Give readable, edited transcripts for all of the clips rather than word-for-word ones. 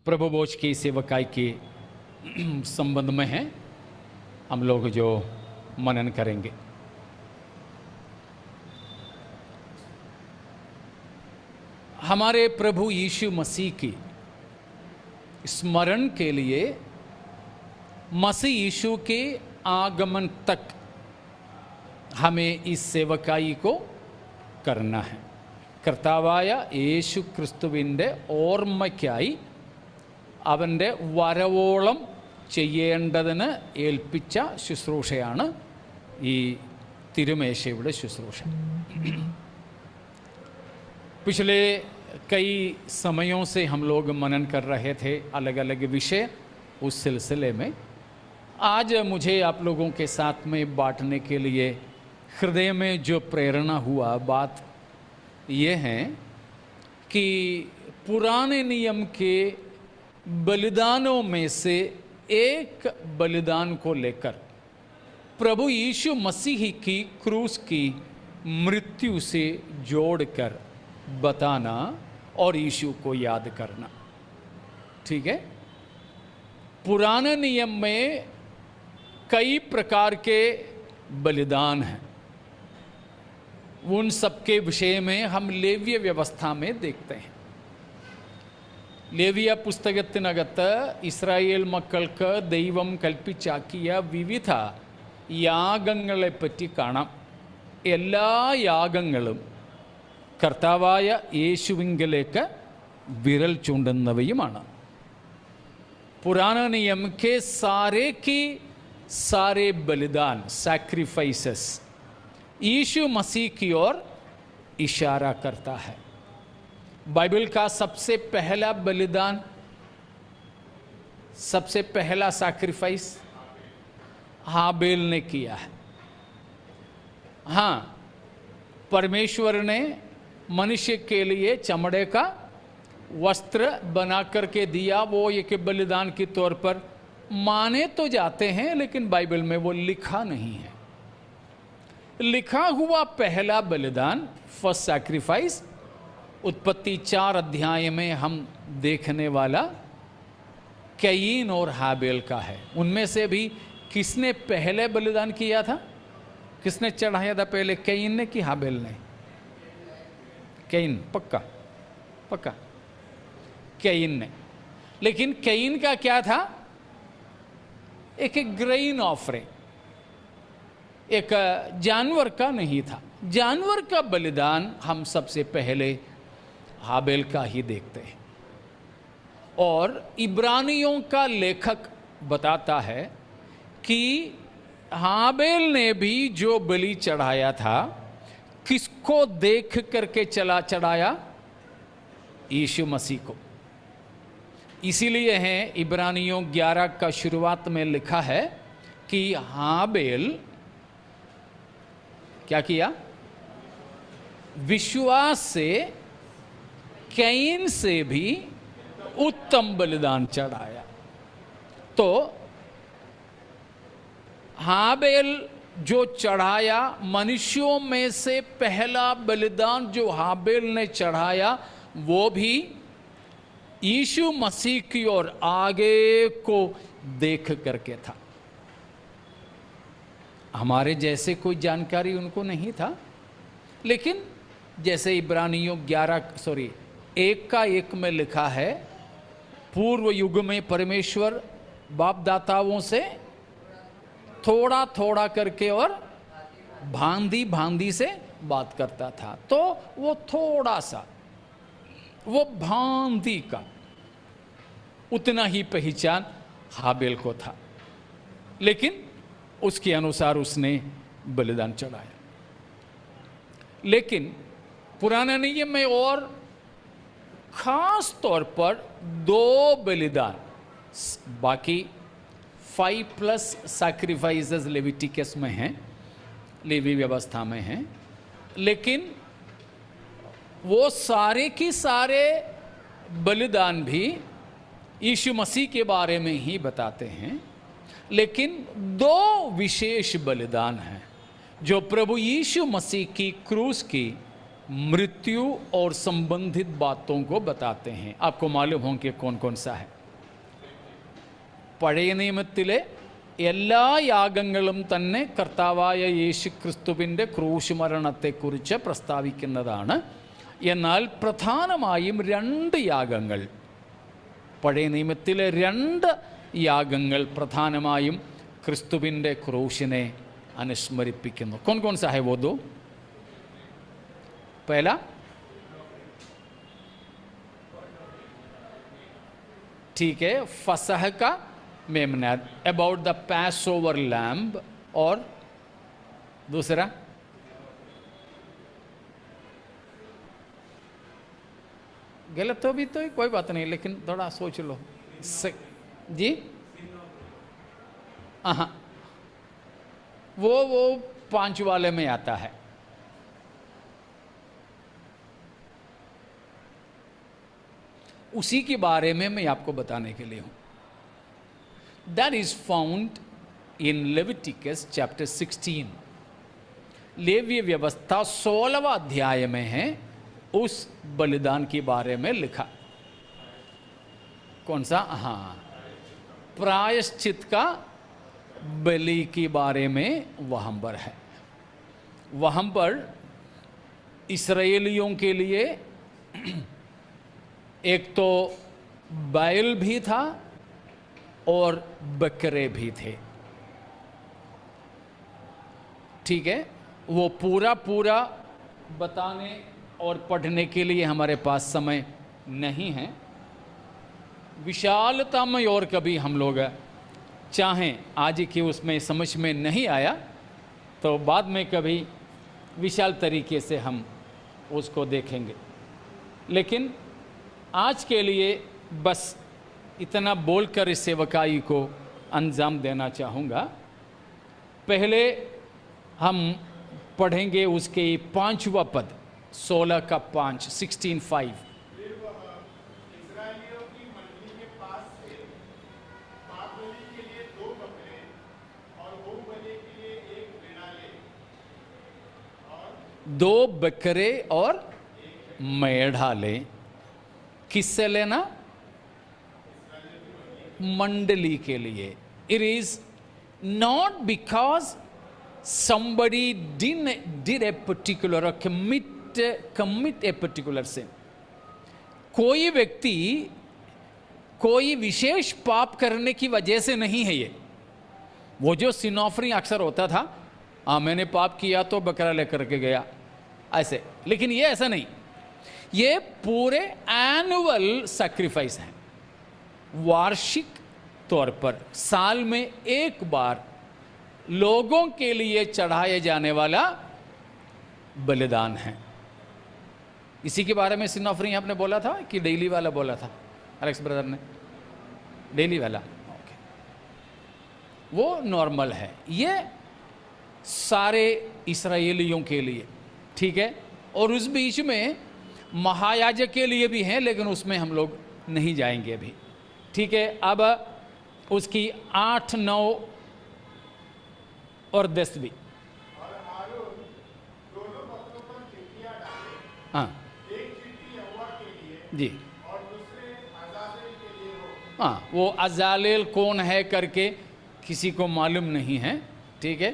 प्रभु भोज की सेवकाई के संबंध में है हम लोग जो मनन करेंगे। हमारे प्रभु यीशु मसीह की स्मरण के लिए मसीह यीशु के आगमन तक हमें इस सेवकाई को करना है। കർത്താവായ യേശു ക്രിസ്തുവിൻ്റെ ഓർമ്മയ്ക്കായി അവൻ്റെ വരവോളം ചെയ്യേണ്ടതിന് ഏൽപ്പിച്ച ശുശ്രൂഷയാണ് ഈ തിരുമേശയുടെ ശുശ്രൂഷ। पिछले कई समयों से हम लोग मनन कर रहे थे अलग अलग विषय, उस सिलसिले में आज मुझे आप लोगों के साथ में बांटने के लिए हृदय में जो प्रेरणा हुआ बात ये है कि पुराने नियम के बलिदानों में से एक बलिदान को लेकर प्रभु यीशु मसीह की क्रूस की मृत्यु से जोड़कर बताना और यीशु को याद करना। ठीक है, पुराने नियम में कई प्रकार के बलिदान हैं, उन सबके विषय में हम ലേവ്യ വ്യവസ്ഥ में देखते हैं। ലേവ്യ പുസ്തകത്തിനകത്ത് ഇസ്രായേൽ മക്കൾക്ക് ദൈവം കൽപ്പിച്ചാക്കിയ വിവിധ യാഗങ്ങളെപ്പറ്റി കാണാം। എല്ലാ യാഗങ്ങളും കർത്താവായ യേശുവിങ്കലേക്ക് വിരൽ ചൂണ്ടുന്നവയുമാണ്। पुराना नियम के सारे बलिदान सैक्रिफाइसेस यीशु मसीह की ओर इशारा करता है। बाइबल का सबसे पहला बलिदान, सबसे पहला सैक्रिफाइस हाबेल ने किया है। हाँ, परमेश्वर ने मनुष्य के लिए चमड़े का वस्त्र बना करके दिया, वो एक बलिदान के तौर पर माने तो जाते हैं, लेकिन बाइबल में वो लिखा नहीं है। लिखा हुआ पहला बलिदान फर्स्ट सैक्रिफाइस उत्पत्ति 4 अध्याय में हम देखने वाला कैयीन और हाबेल का है। उनमें से भी किसने पहले बलिदान किया था, किसने चढ़ाया था पहले, कैयीन ने कि हाबेल ने? कैयीन, पक्का पक्का कैयीन ने। लेकिन कैयीन का क्या था? एक ग्रेन ऑफरिंग, एक जानवर का नहीं था। जानवर का बलिदान हम सबसे पहले हाबेल का ही देखते हैं। और इब्रानियों का लेखक बताता है कि हाबेल ने भी जो बलि चढ़ाया था किसको देख करके चढ़ाया? यीशु मसीह को। इसीलिए है इब्रानियों 11 का शुरुआत में लिखा है कि हाबेल क्या किया? विश्वास से कैयीन से भी उत्तम बलिदान चढ़ाया। तो हाबेल जो चढ़ाया, मनुष्यों में से पहला बलिदान जो हाबेल ने चढ़ाया वो भी यीशु मसीह की ओर आगे को देख करके था। हमारे जैसे कोई जानकारी उनको नहीं था, लेकिन जैसे इब्रानियों 1 में लिखा है, पूर्व युग में परमेश्वर बाप दाताओं से थोड़ा थोड़ा करके और भांति भांति से बात करता था। तो वो थोड़ा सा, वो भांति का उतना ही पहचान हाबेल को था, लेकिन उसके अनुसार उसने बलिदान चढ़ाया। लेकिन पुराने नियम में और खास तौर पर 2 बलिदान, बाकी 5+ सैक्रिफाइसेस लेविटिकस में हैं, लेवी व्यवस्था में हैं, लेकिन वो सारे की सारे बलिदान भी यीशु मसीह के बारे में ही बताते हैं। लेकिन 2 विशेष बलिदान हैं जो प्रभु यीशु मसीह की क्रूस की मृत्यु और संबंधित बातों को बताते हैं। आपको मालूम हो कि कौन कौन सा है। പഴയ നിയമത്തിലെ എല്ലാ യാഗങ്ങളും തന്നെ കർത്താവായ യേശുക്രിസ്തുവിൻ്റെ ക്രൂശ് മരണത്തെക്കുറിച്ച് പ്രസ്താവിക്കുന്നതാണ്. എന്നാൽ പ്രധാനമായും 2 യാഗങ്ങൾ, പഴയ നിയമത്തിലെ 2 യാഗങ്ങൾ പ്രധാനമായും ക്രിസ്തുവിൻ്റെ ക്രൂശിനെ അനുസ്മരിപ്പിക്കുന്നു. कौन कौन सा है वो 2? पहला ठीक है, फसह का मेमना, अबाउट द पैस ओवर लैम्ब, और दूसरा गलत हो भी तो कोई बात नहीं, लेकिन थोड़ा सोच लो जी। हाँ, वो 5 वाले में आता है। उसी के बारे में मैं आपको बताने के लिए हूं। That is found in Leviticus chapter 16। लेवीय व्यवस्था 16वां अध्याय में है। उस बलिदान के बारे में लिखा। कौन सा? हाँ, प्रायश्चित का बलि के बारे में वहां पर है। वहां पर इस्राएलियों के लिए एक तो बैल भी था और बकरे भी थे। ठीक है, वो पूरा बताने और पढ़ने के लिए हमारे पास समय नहीं है। विशालता में और कभी हम लोग चाहें, आज की उसमें समझ में नहीं आया तो बाद में कभी विशाल तरीके से हम उसको देखेंगे। लेकिन आज के लिए बस इतना बोलकर इस सेवकाई को अंजाम देना चाहूँगा। पहले हम पढ़ेंगे उसके 5वां पद, 16 का 5, 16:5। इस्राएलियों की मंडली के पास से पाप बलि के लिए 2 बकरे और होम बलि के लिए 1 मेढ़ा ले, और 2 बकरे और मेढ़ा ले। किससे लेना? मंडली के लिए। It is not because somebody did a particular or commit a particular sin. कोई व्यक्ति कोई विशेष पाप करने की वजह से नहीं है ये। वो जो sin offering अक्सर होता था, मैंने पाप किया तो बकरा लेकर के गया, ऐसे। लेकिन ये ऐसा नहीं, ये पूरे एनुअल सैक्रिफाइस है। वार्षिक तौर पर साल में 1 बार लोगों के लिए चढ़ाए जाने वाला बलिदान है। इसी के बारे में सिन ऑफरिंग आपने बोला था कि डेली वाला बोला था? एलेक्स ब्रदर ने डेली वाला, ओके, वो नॉर्मल है। ये सारे इस्राएलियों के लिए, ठीक है। और उस बीच में महायाजक के लिए भी है, लेकिन उसमें हम लोग नहीं जाएंगे अभी, ठीक है। अब उसकी 8, 9 और 10 भी। और हारून दोनों बकरों पर चिट्ठियां डाले। हाँ, एक चिट्ठी यहोवा के लिए जी, और दूसरे अजाजेल के लिए हो। हाँ, वो अजालेल कौन है करके किसी को मालूम नहीं है, ठीक है।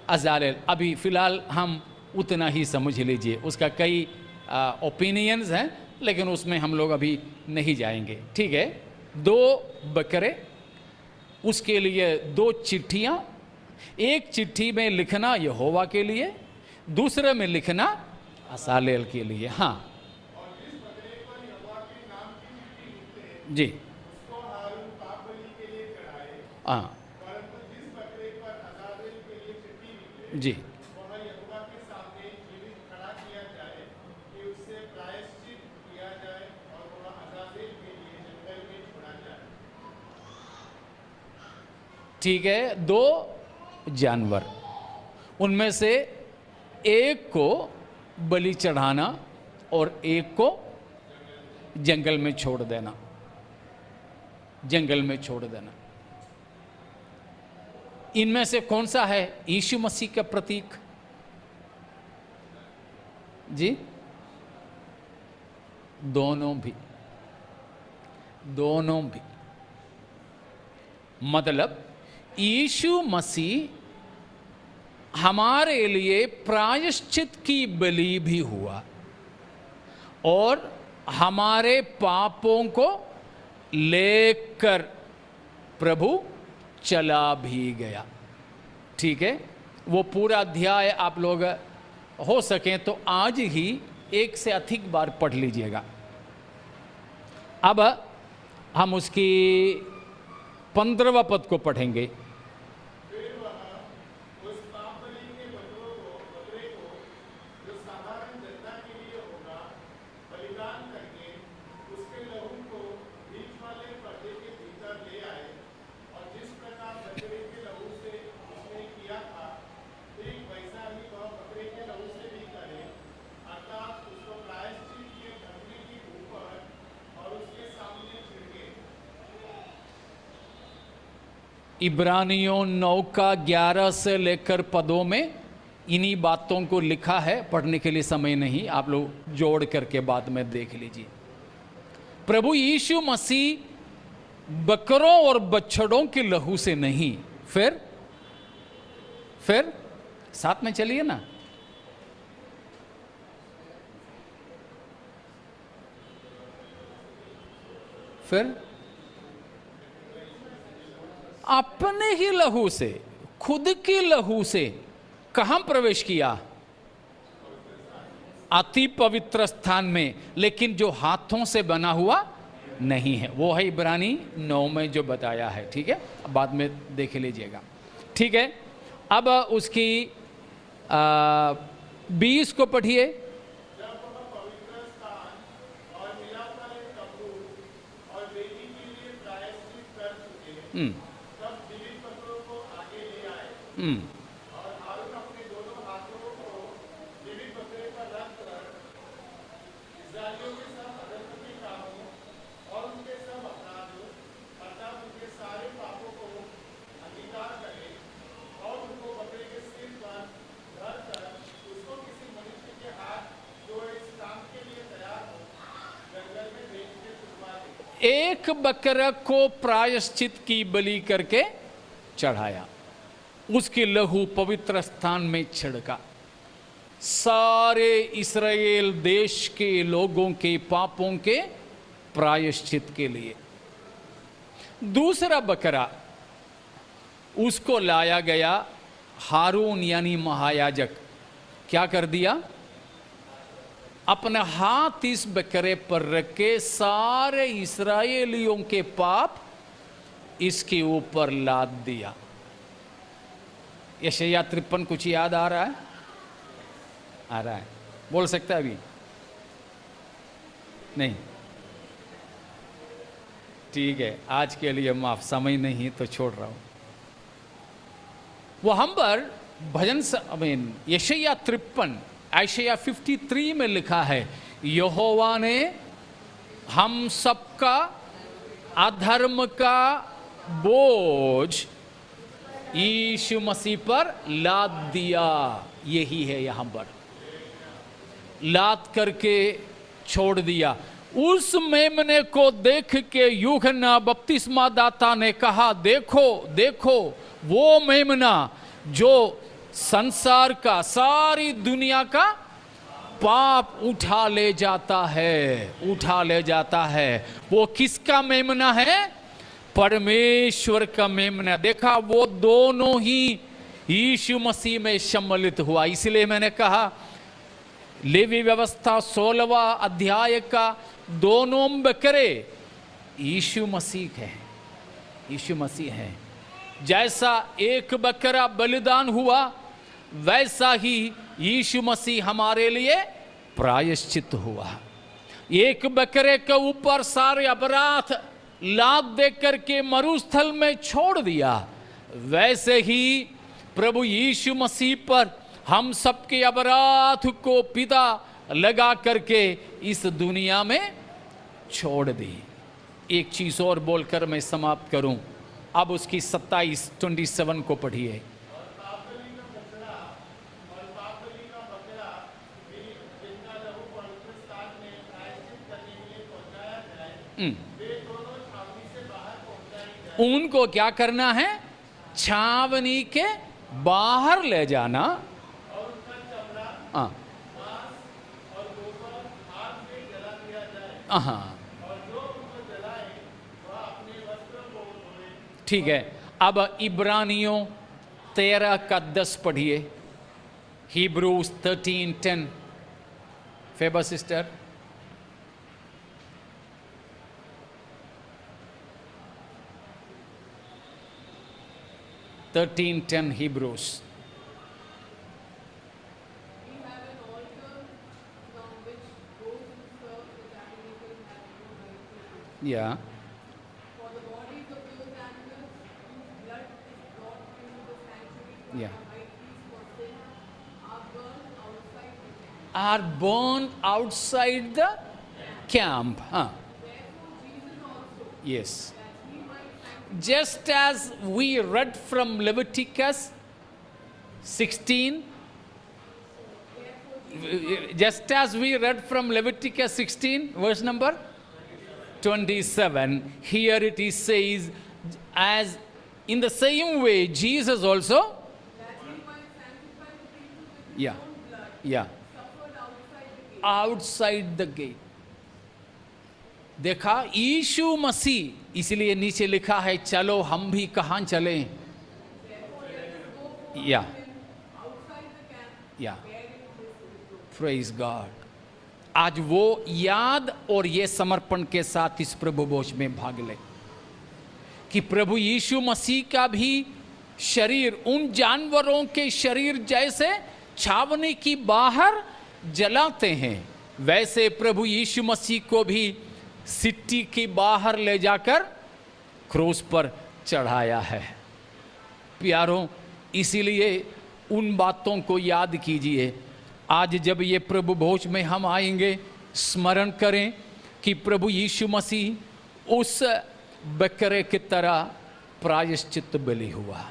अजालेल अभी फ़िलहाल हम उतना ही समझ लीजिए। उसका कई ओपिनियंस हैं, लेकिन उसमें हम लोग अभी नहीं जाएंगे, ठीक है। 2 बकरे, उसके लिए 2 चिट्ठियाँ। एक चिट्ठी में लिखना यहोवा के लिए, दूसरे में लिखना असालेल के लिए। हाँ, और जिस बकरे पर यहोवा के नाम की चिट्ठी लिखते जी, उसको हारून पाप बलि के लिए चढ़ाए, हाँ परंतु जिस बकरे पर अजाजेल के लिए चिट्ठी निकले जी, वह यहोवा के सामने जीवित खड़ा किया जाए कि उससे प्रायश्चित किया जाए और वह अजाजेल के लिए जंगल में छोड़ा जाए। ठीक है। 2 जानवर, उनमें से एक को बलि चढ़ाना और एक को जंगल में छोड़ देना, जंगल में छोड़ देना। इनमें से कौन सा है यीशु मसीह का प्रतीक? जी, दोनों भी, दोनों भी। मतलब यीशु मसीह हमारे लिए प्रायश्चित की बलि भी हुआ और हमारे पापों को लेकर प्रभु चला भी गया। ठीक है, वो पूरा अध्याय आप लोग हो सके तो आज ही एक से अधिक बार पढ़ लीजिएगा। अब हम उसकी 15वां पद को पढ़ेंगे। फिर वह उस पाप बलि के बकरे को जो साधारण जनता के लिए होगा बलिदान करके उसके लहू को बीच वाले पर्दे के भीतर ले आए और जिस प्रकार बकरे के लहू से उसने किया था ठीक वैसा ही वह बकरे के लहू से भी करे, अर्थात उसको प्रायश्चित के ढकने के ऊपर और उसके सामने छिड़के। इब्रानियों 9 का 11 से लेकर पदों में इन्हीं बातों को लिखा है। पढ़ने के लिए समय नहीं, आप लोग जोड़ करके बाद में देख लीजिए। प्रभु यीशु मसीह बकरों और बछड़ों के लहू से नहीं, फिर साथ में चलिए ना, फिर अपने ही लहू से, खुद के लहू से कहां प्रवेश किया? अति पवित्र स्थान में, लेकिन जो हाथों से बना हुआ नहीं है। वो है इब्रानी 9 में जो बताया है। ठीक है, बाद में देख लीजिएगा। ठीक है, अब उसकी 20 को पढ़िए। जब वह पवित्र स्थान और मिलाप वाले तम्बू और वेदी के लिए प्रायश्चित कर चुके तब जीवित बकरों को आगे ले आए और हारून अपने दोनों हाथों को जीवित बकरे पर रखकर इस्राएलियों के सब अधर्मी कामों और उनके सब अपराधों अर्थात उनके सारे पापों को अंगीकार करे और उनको बकरे के सिर पर धर कर उसको किसी मनुष्य के हाथ जो इस काम के लिए तैयार हो जंगल में भेज के छुड़वा दे। एक बकरा को प्रायश्चित की बलि करके चढ़ाया, उसके लहू पवित्र स्थान में छिड़का, सारे इस्राएल देश के लोगों के पापों के प्रायश्चित के लिए। दूसरा बकरा उसको लाया गया, हारून यानी महायाजक क्या कर दिया? अपना हाथ इस बकरे पर रख के सारे इस्राएलियों के पाप इसके ऊपर लाद दिया। यशायाह 53 कुछ याद आ रहा है? आ रहा है, बोल सकता है अभी? नहीं, ठीक है, आज के लिए माफ, समय नहीं तो छोड़ रहा हूं। वो हम पर भजन यशायाह 53 आयशया 53 में लिखा है, यहोवा ने हम सबका अधर्म का बोझ यीशु मसीह पर लाद दिया। यही है, यहां पर लाद करके छोड़ दिया। उस मेमने को देख के यूहन्ना बपतिस्मा दाता ने कहा, देखो देखो वो मेमना जो संसार का, सारी दुनिया का पाप उठा ले जाता है, उठा ले जाता है। वो किसका मेमना है? परमेश्वर का मेमना। देखा, वो दोनों ही यीशु मसीह में सम्मिलित हुआ। इसलिए मैंने कहा लेवी व्यवस्था 16वां अध्याय का दोनों बकरे यीशु मसीह है, यीशु मसीह है। जैसा एक बकरा बलिदान हुआ, वैसा ही यीशु मसीह हमारे लिए प्रायश्चित हुआ। एक बकरे के ऊपर सारे अपराध लाद दे करके मरुस्थल में छोड़ दिया, वैसे ही प्रभु यीशु मसीह पर हम सबके अपराध को पिता लगा करके इस दुनिया में छोड़ दी। एक चीज और बोलकर मैं समाप्त करूं। अब उसकी 27 को पढ़िए। उनको क्या करना है? छावनी के बाहर ले जाना। हाँ हाँ, ठीक है। अब इब्रानियों 13:10 पढ़िए। Hebrews 13:10। फेबर sister. Hebrews। We have an altar from which those who serve the tabernacle have no right to eat. या For the bodies of those animals whose blood is brought into the sanctuary by Yeah. the high priest for sin are burned outside the camp. are born outside the camp. हाँ, Therefore Jesus also, yes. that he might sanctify Just as we read from Leviticus 16, just as we read from Leviticus 16, verse number 27, here it is says, as in the same way, Jesus also, that he might sanctify the people with his yeah, own blood, yeah, suffered outside the gate. outside the gate. देखा, यीशु मसीह, इसलिए नीचे लिखा है, चलो हम भी कहाँ चलें? या या, प्रेज गॉड। आज वो याद और ये समर्पण के साथ इस प्रभु भोज में भाग ले कि प्रभु यीशु मसीह का भी शरीर उन जानवरों के शरीर जैसे छावनी की बाहर जलाते हैं, वैसे प्रभु यीशु मसीह को भी सिट्टी की बाहर ले जाकर क्रूस पर चढ़ाया है। प्यारों, इसीलिए उन बातों को याद कीजिए। आज जब ये प्रभु भोज में हम आएंगे, स्मरण करें कि प्रभु यीशु मसीह उस बकरे की तरह प्रायश्चित बलि हुआ,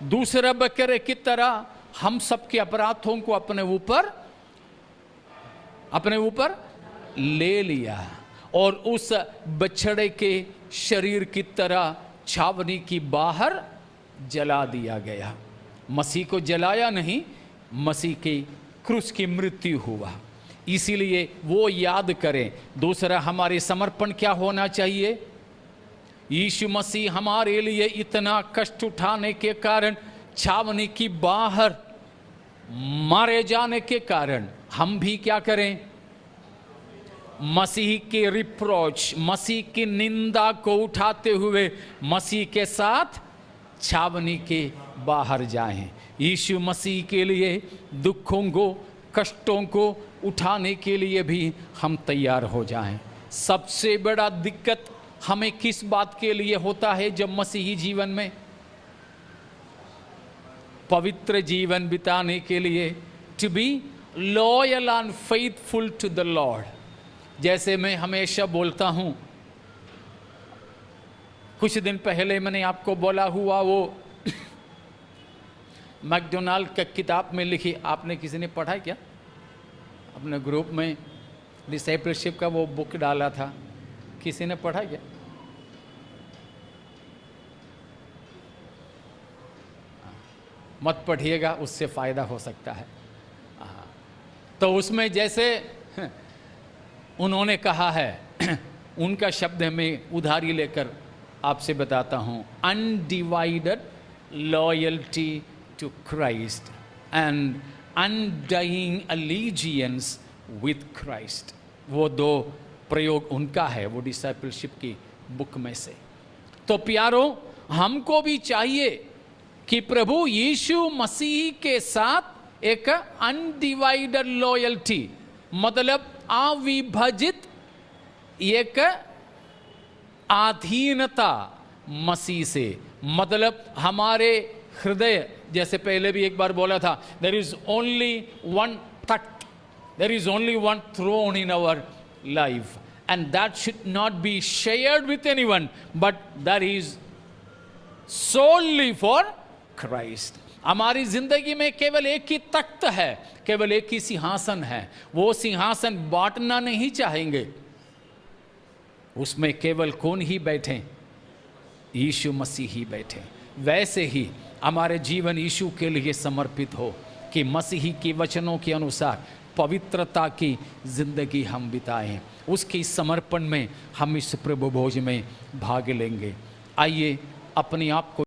दूसरा बकरे की तरह हम सबके अपराधों को अपने ऊपर ले लिया और उस बछड़े के शरीर की तरह छावनी की बाहर जला दिया गया। मसीह को जलाया नहीं, मसीह की क्रूस की मृत्यु हुआ। इसीलिए वो याद करें। दूसरा, हमारे समर्पण क्या होना चाहिए? यीशु मसीह हमारे लिए इतना कष्ट उठाने के कारण, छावनी की बाहर मारे जाने के कारण, हम भी क्या करें? मसीह के रिप्रोच, मसीह की निंदा को उठाते हुए मसीह के साथ छावनी के बाहर जाएं। यीशु मसीह के लिए दुखों को, कष्टों को उठाने के लिए भी हम तैयार हो जाएं। सबसे बड़ा दिक्कत हमें किस बात के लिए होता है? जब मसीही जीवन में पवित्र जीवन बिताने के लिए, to be loyal and faithful to the Lord. जैसे मैं हमेशा बोलता हूं, कुछ दिन पहले मैंने आपको बोला हुआ वो मैकडोनाल्ड का किताब में लिखी, आपने किसी ने पढ़ा क्या? अपने ग्रुप में डिसाइपलशिप का वो बुक डाला था, किसी ने पढ़ा क्या? मत पढ़िएगा, उससे फायदा हो सकता है। तो उसमें जैसे उन्होंने कहा है, उनका शब्द में उधारी लेकर आपसे बताता हूं, undivided loyalty to Christ and undying allegiance with Christ. वो दो प्रयोग उनका है, वो डिसाइपलशिप की बुक में से। तो प्यारों, हमको भी चाहिए कि प्रभु यीशु मसीह के साथ एक अनडिवाइडेड लॉयल्टी, मतलब अविभाजित एक अधीनता मसीह से, मतलब हमारे हृदय, जैसे पहले भी एक बार बोला था, देयर इज ओनली वन तख्त, there is only one throne in our life, and that should not be shared with anyone, but that is solely for Christ. हमारी जिंदगी में केवल एक ही तख्त है, केवल एक ही सिंहासन है। वो सिंहासन बांटना नहीं चाहेंगे, उसमें केवल कौन ही बैठे? यीशु मसीह ही बैठे। वैसे ही हमारे जीवन यीशु के लिए समर्पित हो कि मसीही के वचनों के अनुसार पवित्रता की जिंदगी हम बिताएं। उसके समर्पण में हम इस प्रभु भोज में भाग लेंगे। आइए अपने आप को